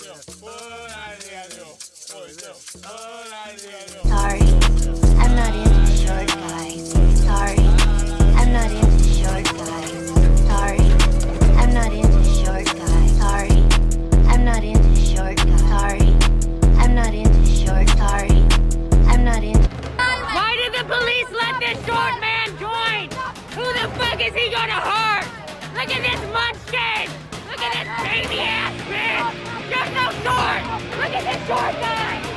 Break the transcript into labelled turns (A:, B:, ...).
A: Sorry, I'm not into short guys. Sorry, I'm not into short guys. Sorry, I'm not into short guys. Sorry, I'm not into short guys. Sorry, I'm not into short. Sorry, I'm not into.
B: Why did the police let this short man join? Who the fuck is he gonna hurt? Look at this munchkin! Look at this baby ass bitch! You're so short! Look at this short guy!